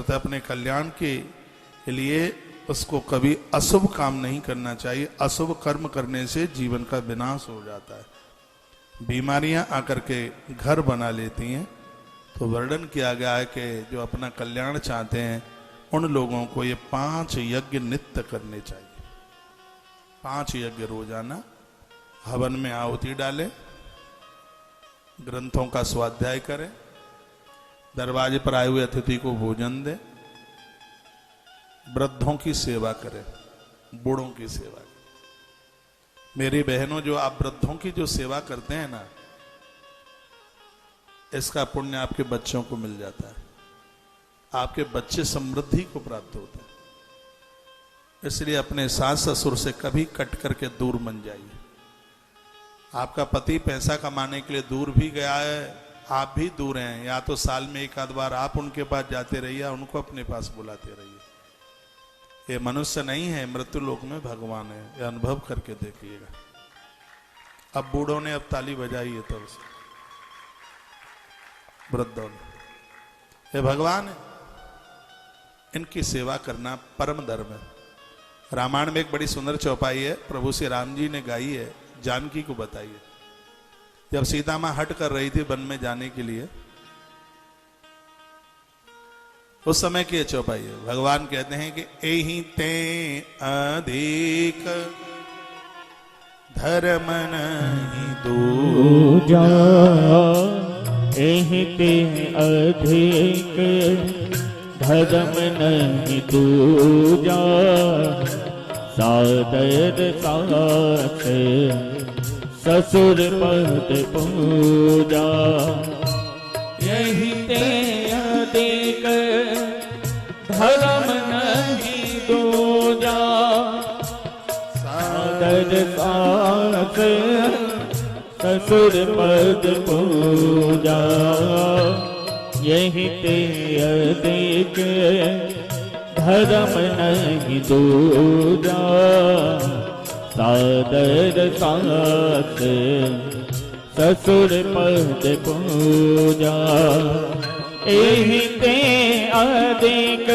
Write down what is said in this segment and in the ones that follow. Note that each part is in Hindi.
अतः अपने कल्याण के लिए उसको कभी अशुभ काम नहीं करना चाहिए। अशुभ कर्म करने से जीवन का विनाश हो जाता है। बीमारियां आकर के घर बना लेती हैं। तो वर्णन किया गया है कि जो अपना कल्याण चाहते हैं उन लोगों को ये 5 यज्ञ नित्य करने चाहिए। 5 यज्ञ रोजाना। हवन में आहुति डालें, ग्रंथों का स्वाध्याय करें, दरवाजे पर आए हुए अतिथि को भोजन दें, वृद्धों की सेवा करें, बूढ़ों की सेवा करें। मेरी बहनों, जो आप वृद्धों की जो सेवा करते हैं ना, इसका पुण्य आपके बच्चों को मिल जाता है। आपके बच्चे समृद्धि को प्राप्त होते हैं। इसलिए अपने सास ससुर से कभी कट करके दूर मन जाइए। आपका पति पैसा कमाने के लिए दूर भी गया है, आप भी दूर हैं, या तो साल में एक आध बार आप उनके पास जाते रहिए, उनको अपने पास बुलाते रहिए। ये मनुष्य नहीं है, मृत्यु लोक में भगवान है। ये अनुभव करके देखिएगा। अब बूढ़ों ने अब ताली बजाई है तब से, वृद्धों ने, ये भगवान है। इनकी सेवा करना परम धर्म है। रामायण में एक बड़ी सुंदर चौपाई है, प्रभु श्री राम जी ने गाई है, जानकी को बताई है। जब सीता मां हट कर रही थी वन में जाने के लिए, उस समय की चौपाई है। भगवान कहते हैं कि एहि ते अधिक धर्म नहीं दूजा, एहि ते अधिक धर्म नहीं दूजा, सादर साथ ससुर पद पूजा। यही ते अधिक धर्म नहीं दूजा, सादर साथ ससुर पद पूजा। यही ते अधिक धर्म नहीं दूजा, सादर साथ ससुर पद पूजा। एहि ते अधिक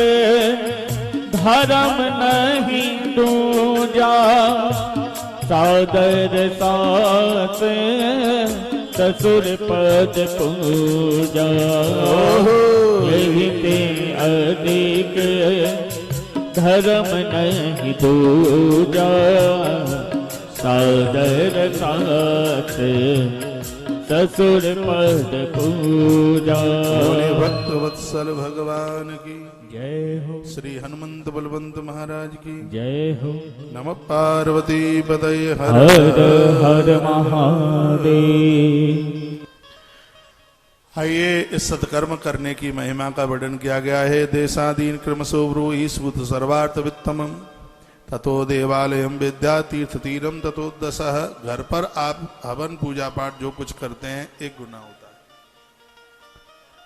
धर्म नहीं दूजा, सादर साथ ससुर पद पूजा। यही ते अधिक धर्म नहीं दूजा, सादर साथ ससुर पद पूजा। भक्त वत्सल भगवान की जय हो। श्री हनुमंत बलवंत महाराज की जय हो। नमः पार्वती पतये हर हर हर महादेव। आइए, इस सत्कर्म करने की महिमा का वर्णन किया गया है। देशादीन क्रमशो ब्रूहि सुत सर्वार्थ वित्तमम्, ततो देवालयम विद्या तीर्थ तीरम ततो दशः। घर पर आप हवन पूजा पाठ जो कुछ करते हैं 1 गुना होता है,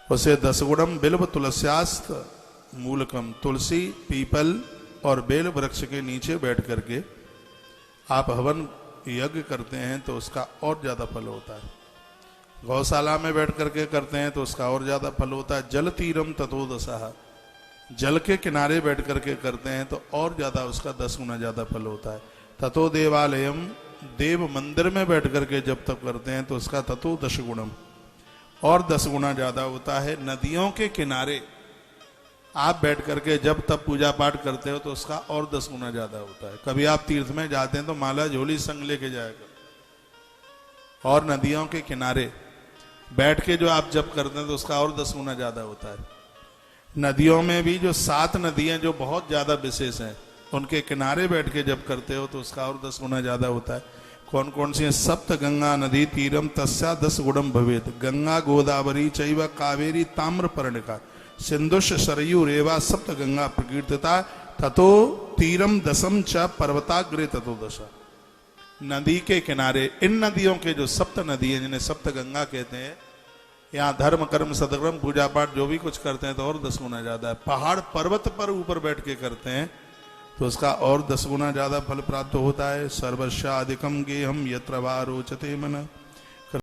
उसे 10 गुणम बिल्व तुलस्यास्त मूलकम। तुलसी, पीपल और बेल वृक्ष के नीचे बैठ करके आप हवन यज्ञ करते हैं तो उसका और ज्यादा फल होता है। गौशाला में बैठ करके करते हैं तो उसका और ज्यादा फल होता है। जल तीरम ततो दशः, जल के किनारे बैठ करके करते हैं तो और ज्यादा उसका 10 गुना ज्यादा फल होता है। ततो देवालयम, देव मंदिर में बैठ करके जब तक करते हैं तो उसका ततो 10 गुणम, और 10 गुना ज्यादा होता है। नदियों के किनारे आप बैठ करके जब तब पूजा पाठ करते हो तो उसका और 10 गुना ज्यादा होता है। कभी आप तीर्थ में जाते हैं तो माला झोली संग लेके जाएगा, और नदियों के किनारे बैठ के जो आप जब करते हैं तो उसका और 10 गुना ज्यादा होता है। नदियों में भी जो 7 नदियां जो बहुत ज्यादा विशेष हैं, उनके किनारे बैठ के जब करते हो तो उसका और 10 गुना ज्यादा होता है। कौन कौन सी है? सप्त गंगा नदी तीरम तस्या 10 गुणम भवेत। गंगा, गोदावरी चैव कावेरी ताम्रपर्णिका सिंधुष सरयू रेवा सप्त गंगा प्रकीर्तिता ततो तीरम 10 च पर्वताग्रे ततो 10। नदी के किनारे, इन नदियों के जो 7 नदी है जिन्हें सप्त गंगा कहते हैं, यहाँ धर्म कर्म सदकर्म पूजा पाठ जो भी कुछ करते हैं तो और 10 गुना ज्यादा है। पहाड़ पर्वत पर ऊपर बैठ के करते हैं तो उसका और 10 गुना ज्यादा फल प्राप्त होता है। सर्वस्याधिकम गेहम यत्र वा रोचते मन।